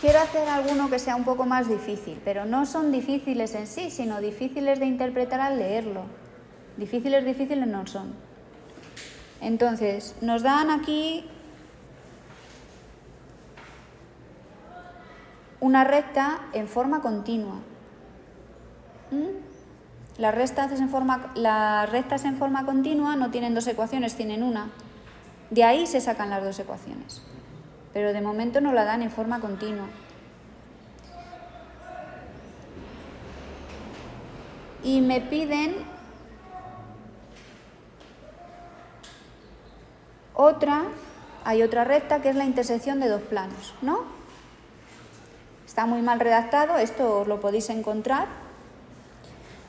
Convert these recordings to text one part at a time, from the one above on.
quiero hacer alguno que sea un poco más difícil, pero no son difíciles en sí, sino difíciles de interpretar al leerlo. Difíciles no son. Entonces, nos dan aquí una recta en forma continua. Las rectas en forma continua no tienen dos ecuaciones, tienen una. De ahí se sacan las dos ecuaciones. Pero de momento nos la dan en forma continua. Y me piden hay otra recta que es la intersección de dos planos, ¿no? Está muy mal redactado, esto os lo podéis encontrar.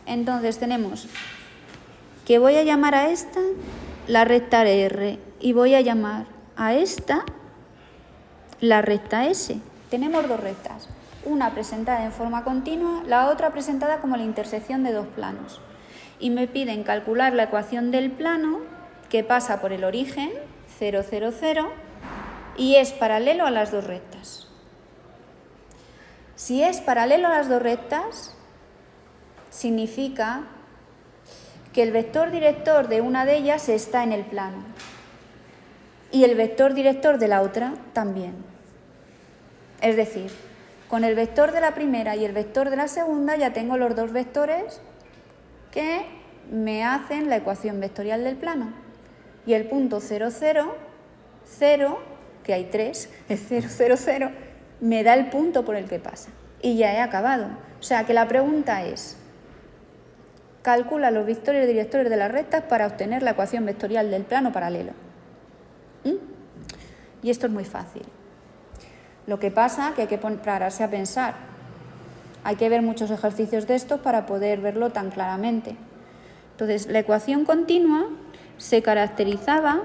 Entonces tenemos que voy a llamar a esta la recta R y voy a llamar a esta la recta S. Tenemos dos rectas, una presentada en forma continua, la otra presentada como la intersección de dos planos. Y me piden calcular la ecuación del plano que pasa por el origen, 0, 0, 0, y es paralelo a las dos rectas. Si es paralelo a las dos rectas, significa que el vector director de una de ellas está en el plano y el vector director de la otra también. Es decir, con el vector de la primera y el vector de la segunda ya tengo los dos vectores que me hacen la ecuación vectorial del plano. Y el punto 0, 0, 0, que hay tres, es 0, 0, 0, me da el punto por el que pasa. Y ya he acabado. O sea que la pregunta es: calcula los vectores directores de las rectas para obtener la ecuación vectorial del plano paralelo. Y esto es muy fácil. Lo que pasa es que hay que pararse a pensar. Hay que ver muchos ejercicios de estos para poder verlo tan claramente. Entonces, la ecuación continua se caracterizaba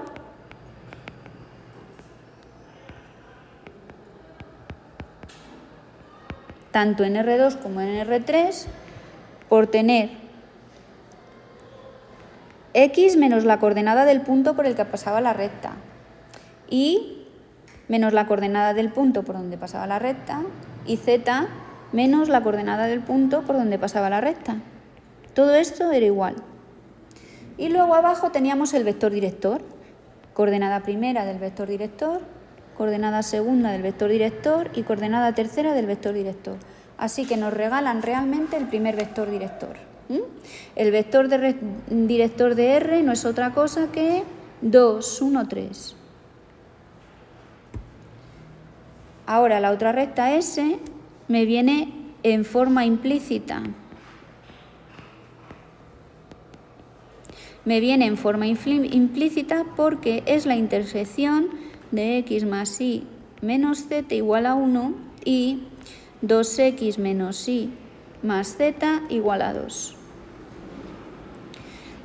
tanto en R2 como en R3 por tener X menos la coordenada del punto por el que pasaba la recta y menos la coordenada del punto por donde pasaba la recta y Z menos la coordenada del punto por donde pasaba la recta. Todo esto era igual. Y luego abajo teníamos el vector director, coordenada primera del vector director, coordenada segunda del vector director y coordenada tercera del vector director. Así que nos regalan realmente el primer vector director. El vector director de R no es otra cosa que 2, 1, 3. Ahora la otra recta S me viene en forma implícita. Me viene en forma implícita porque es la intersección de X más Y menos Z igual a 1 y 2X menos Y más Z igual a 2.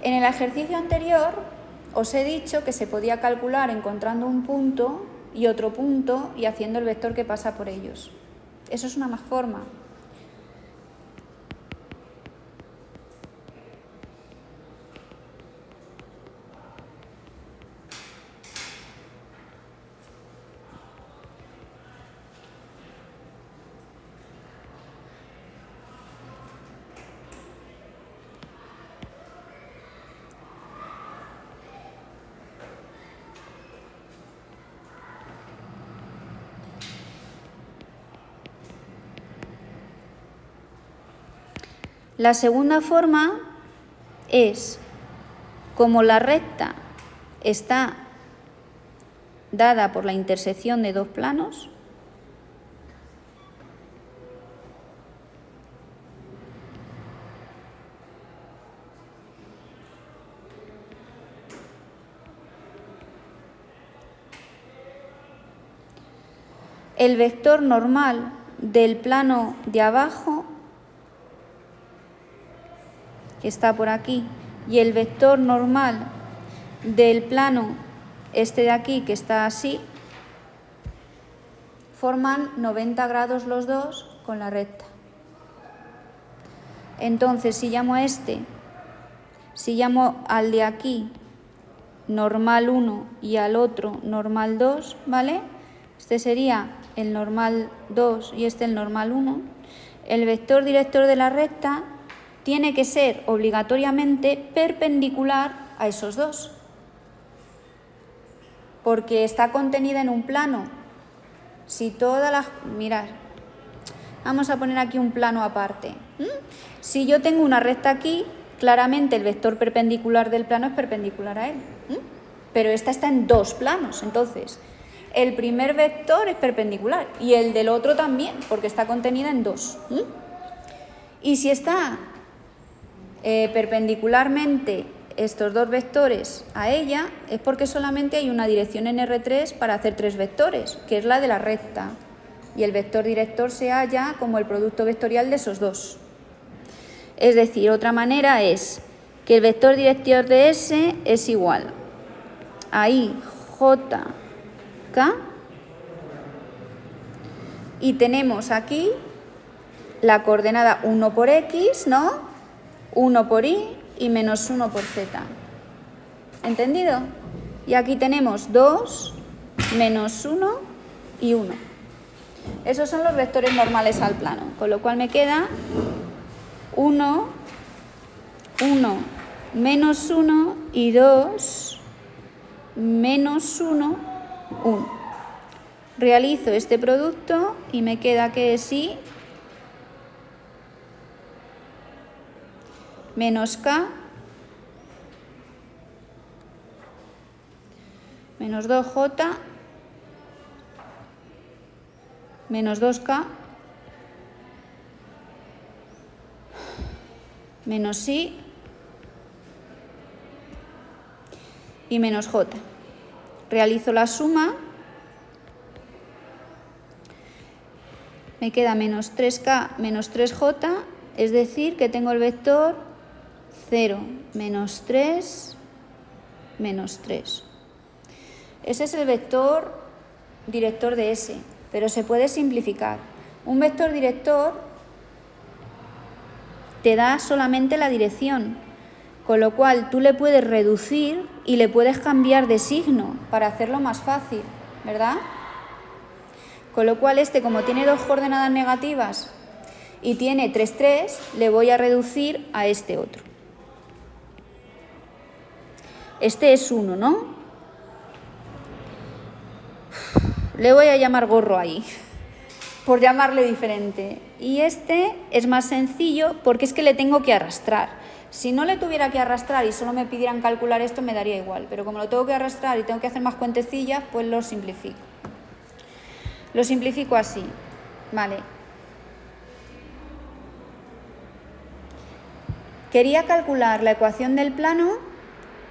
En el ejercicio anterior os he dicho que se podía calcular encontrando un punto y otro punto y haciendo el vector que pasa por ellos. Eso es una más forma. La segunda forma es, como la recta está dada por la intersección de dos planos, el vector normal del plano de abajo, que está por aquí, y el vector normal del plano este de aquí, que está así, forman 90 grados los dos con la recta. Entonces, si llamo al de aquí normal 1 y al otro normal 2, ¿vale? Este sería el normal 2 y este el normal 1, el vector director de la recta tiene que ser obligatoriamente perpendicular a esos dos, porque está contenida en un plano. Si todas las... Mirad, vamos a poner aquí un plano aparte. Si yo tengo una recta aquí, claramente el vector perpendicular del plano es perpendicular a él. Pero esta está en dos planos, entonces el primer vector es perpendicular y el del otro también, porque está contenida en dos. Y si está perpendicularmente estos dos vectores a ella, es porque solamente hay una dirección en R3 para hacer tres vectores, que es la de la recta, y el vector director se halla como el producto vectorial de esos dos. Es decir, otra manera es que el vector director de S es igual a IJK, y tenemos aquí la coordenada 1 por X, ¿no? 1 por Y y menos 1 por Z. ¿Entendido? Y aquí tenemos 2, menos 1 y 1. Esos son los vectores normales al plano, con lo cual me queda 1, 1, menos 1 y 2, menos 1, 1. Realizo este producto y me queda que es Y menos K menos 2J menos 2K menos Y y menos J. Realizo la suma, me queda menos 3K menos 3J, es decir, que tengo el vector 0, menos 3, menos 3. Ese es el vector director de S, pero se puede simplificar. Un vector director te da solamente la dirección, con lo cual tú le puedes reducir y le puedes cambiar de signo para hacerlo más fácil, ¿verdad? Con lo cual como tiene dos coordenadas negativas y tiene 3, 3, le voy a reducir a este otro. Este es 1, ¿no? Le voy a llamar gorro ahí, por llamarle diferente. Y este es más sencillo porque es que le tengo que arrastrar. Si no le tuviera que arrastrar y solo me pidieran calcular esto, me daría igual. Pero como lo tengo que arrastrar y tengo que hacer más cuentecillas, pues lo simplifico. Lo simplifico así, ¿vale? Quería calcular la ecuación del plano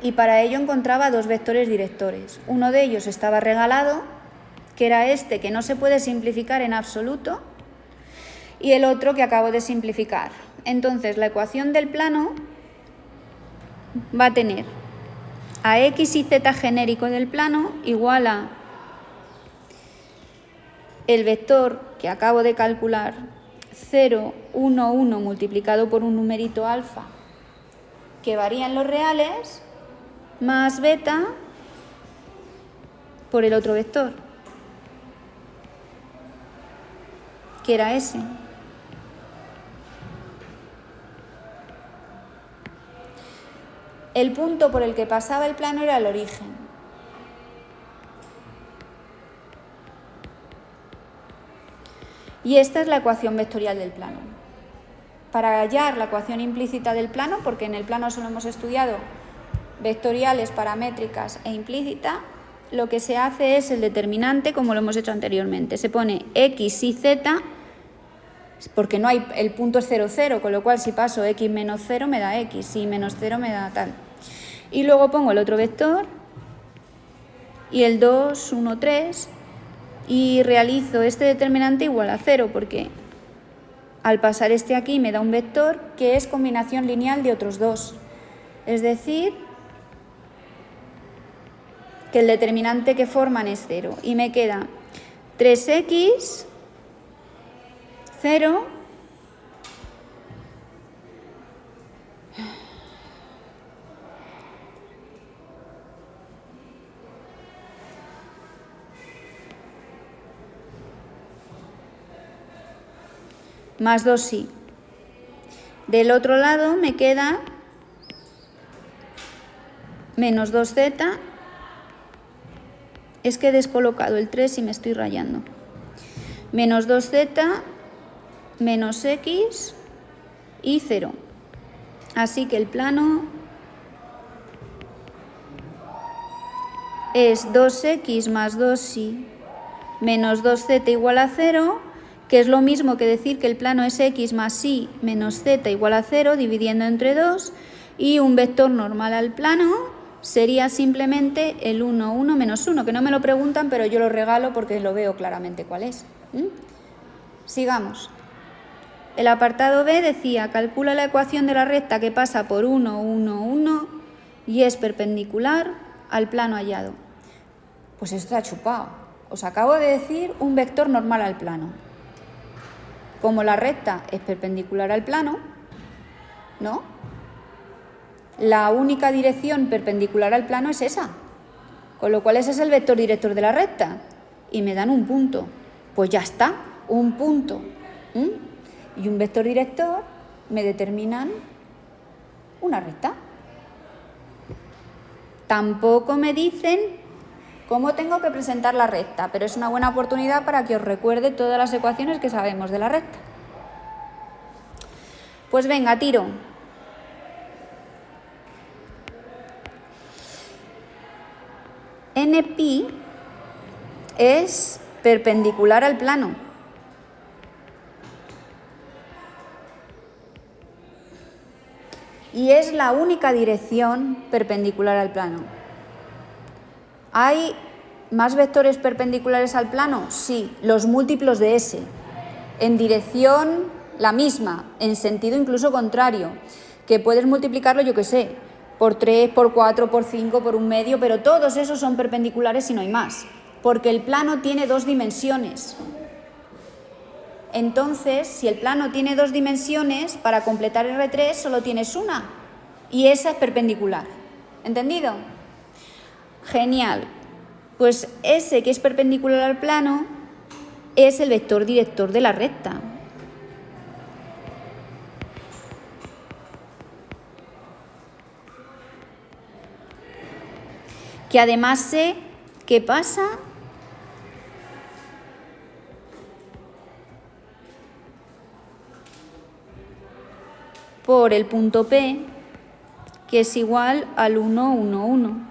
y para ello encontraba dos vectores directores. Uno de ellos estaba regalado, que era este, que no se puede simplificar en absoluto, y el otro que acabo de simplificar. Entonces, la ecuación del plano va a tener a X y Z genérico del plano igual a el vector que acabo de calcular, 0, 1, 1 multiplicado por un numerito alfa que varía en los reales, más beta por el otro vector, que era ese. El punto por el que pasaba el plano era el origen. Y esta es la ecuación vectorial del plano. Para hallar la ecuación implícita del plano, porque en el plano solo hemos estudiado vectoriales, paramétricas e implícita, lo que se hace es el determinante, como lo hemos hecho anteriormente. Se pone X y Z, porque no hay, el punto es 0, 0, con lo cual si paso X menos 0 me da X, y menos 0 me da tal. Y luego pongo el otro vector, y el 2, 1, 3, y realizo este determinante igual a 0, porque al pasar este aquí me da un vector que es combinación lineal de otros dos. Es decir, que el determinante que forman es 0. Y me queda 3x, 0, más 2i. Del otro lado me queda menos 2z. Es que he descolocado el 3 y me estoy rayando. Menos 2z menos x y 0. Así que el plano es 2x más 2y menos 2z igual a 0, que es lo mismo que decir que el plano es x más y menos z igual a 0, dividiendo entre 2, y un vector normal al plano sería simplemente el 1, 1, menos 1, que no me lo preguntan, pero yo lo regalo porque lo veo claramente cuál es. Sigamos. El apartado B decía, calcula la ecuación de la recta que pasa por 1, 1, 1 y es perpendicular al plano hallado. Pues esto está chupado. Os acabo de decir un vector normal al plano. Como la recta es perpendicular al plano, ¿no? La única dirección perpendicular al plano es esa. Con lo cual ese es el vector director de la recta. Y me dan un punto. Pues ya está, un punto. Y un vector director me determinan una recta. Tampoco me dicen cómo tengo que presentar la recta, pero es una buena oportunidad para que os recuerde todas las ecuaciones que sabemos de la recta. Pues venga, tiro. NP es perpendicular al plano. Y es la única dirección perpendicular al plano. ¿Hay más vectores perpendiculares al plano? Sí, los múltiplos de S, en dirección la misma, en sentido incluso contrario, que puedes multiplicarlo, yo qué sé, por 3, por 4, por 5, por 1 medio, pero todos esos son perpendiculares y no hay más, porque el plano tiene 2 dimensiones. Entonces, si el plano tiene 2 dimensiones, para completar R3 solo tienes una, y esa es perpendicular. ¿Entendido? Genial. Pues ese que es perpendicular al plano es el vector director de la recta. Que además sé qué pasa por el punto P, que es igual al 1, 1, 1.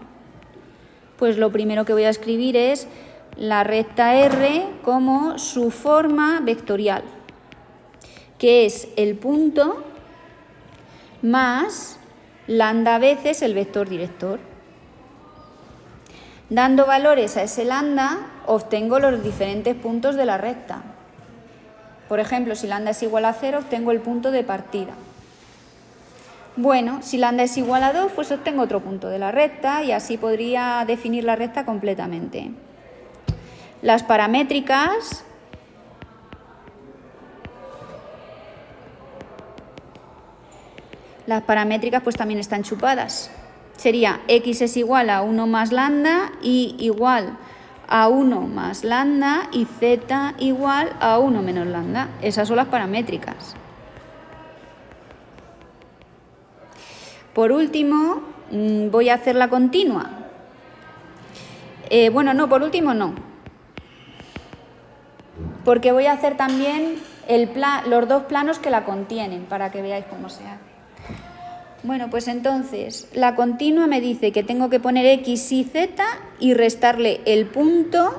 Pues lo primero que voy a escribir es la recta R como su forma vectorial, que es el punto más lambda veces el vector director. Dando valores a ese lambda, obtengo los diferentes puntos de la recta. Por ejemplo, si lambda es igual a 0, obtengo el punto de partida. Bueno, si lambda es igual a 2, pues obtengo otro punto de la recta y así podría definir la recta completamente. Las paramétricas pues también están chupadas. Sería x es igual a 1 más lambda, y igual a 1 más lambda y z igual a 1 menos lambda. Esas son las paramétricas. Por último, voy a hacer la continua. Por último no. Porque voy a hacer también los 2 planos que la contienen, para que veáis cómo se hace. Bueno, pues entonces, la continua me dice que tengo que poner x y z y restarle el punto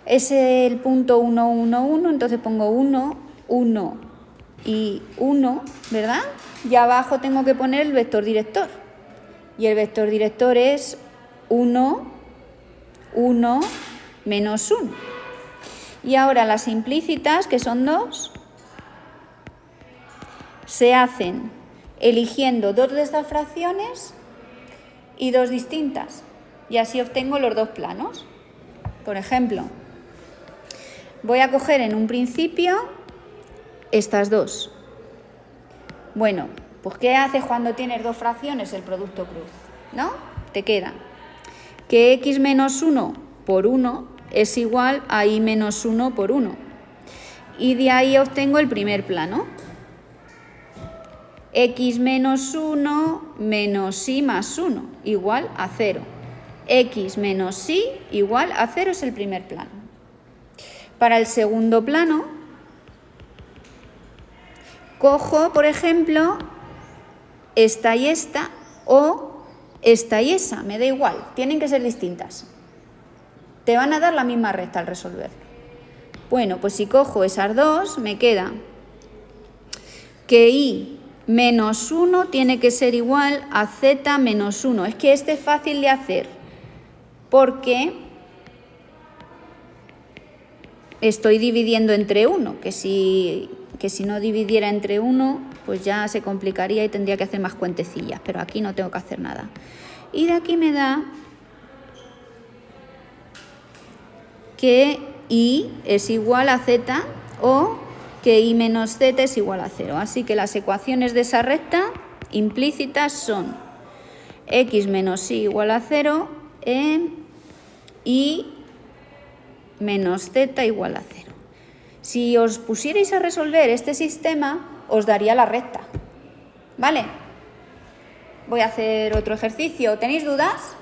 es el punto 1, 1, 1, entonces pongo 1, 1 y 1, ¿verdad? Y abajo tengo que poner el vector director. Y el vector director es 1, 1, menos 1. Y ahora las implícitas, que son 2, se hacen eligiendo 2 de estas fracciones y 2 distintas. Y así obtengo los 2 planos. Por ejemplo, voy a coger en un principio estas 2. Bueno, pues ¿qué haces cuando tienes 2 fracciones? El producto cruz, ¿no? Te queda que x menos 1 por 1 es igual a y menos 1 por 1. Y de ahí obtengo el primer plano. X menos 1 menos y más 1 igual a 0. X menos y igual a 0 es el primer plano. Para el segundo plano, cojo, por ejemplo, esta y esta, o esta y esa, me da igual, tienen que ser distintas. Te van a dar la misma recta al resolverlo. Bueno, pues si cojo esas dos, me queda que y menos 1 tiene que ser igual a z menos 1. Es que este es fácil de hacer, porque estoy dividiendo entre 1, que si no dividiera entre 1, pues ya se complicaría y tendría que hacer más cuentecillas, pero aquí no tengo que hacer nada. Y de aquí me da que y es igual a z o que y menos z es igual a 0. Así que las ecuaciones de esa recta implícitas son x menos y igual a 0 y menos z igual a 0. Si os pusierais a resolver este sistema, os daría la recta. ¿Vale? Voy a hacer otro ejercicio. ¿Tenéis dudas?